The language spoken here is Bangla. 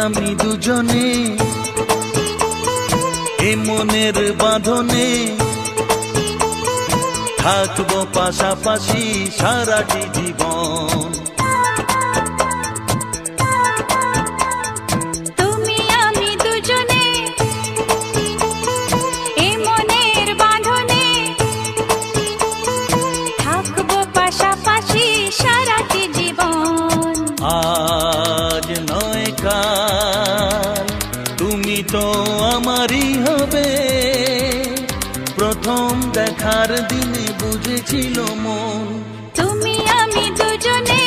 আমি দুজনে এ মনের বাঁধনে থাকবো পাশাপাশি সারাটি জীবন। তুমি আমি দুজনে এ মনের বাঁধনে থাকবো পাশাপাশি সারাটি জীবন। আজ নয় কাল তুমি তো আমারই হবে, প্রথম দেখার দিনে বুঝেছিল মন। তুমি আমি দুজনে